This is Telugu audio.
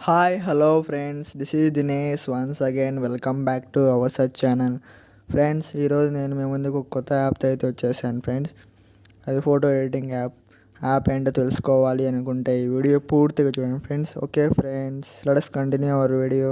Hi hello friends, this is Dinesh. Once again welcome back to our such channel. Friends, ఈరోజు నేను మీ ముందుకు ఒక కొత్త యాప్తో అయితే వచ్చేసాను ఫ్రెండ్స్. అది ఫోటో ఎడిటింగ్ యాప్ ఏంటో తెలుసుకోవాలి అనుకుంటే ఈ వీడియో పూర్తిగా చూడండి friends. Okay friends, let's continue our video.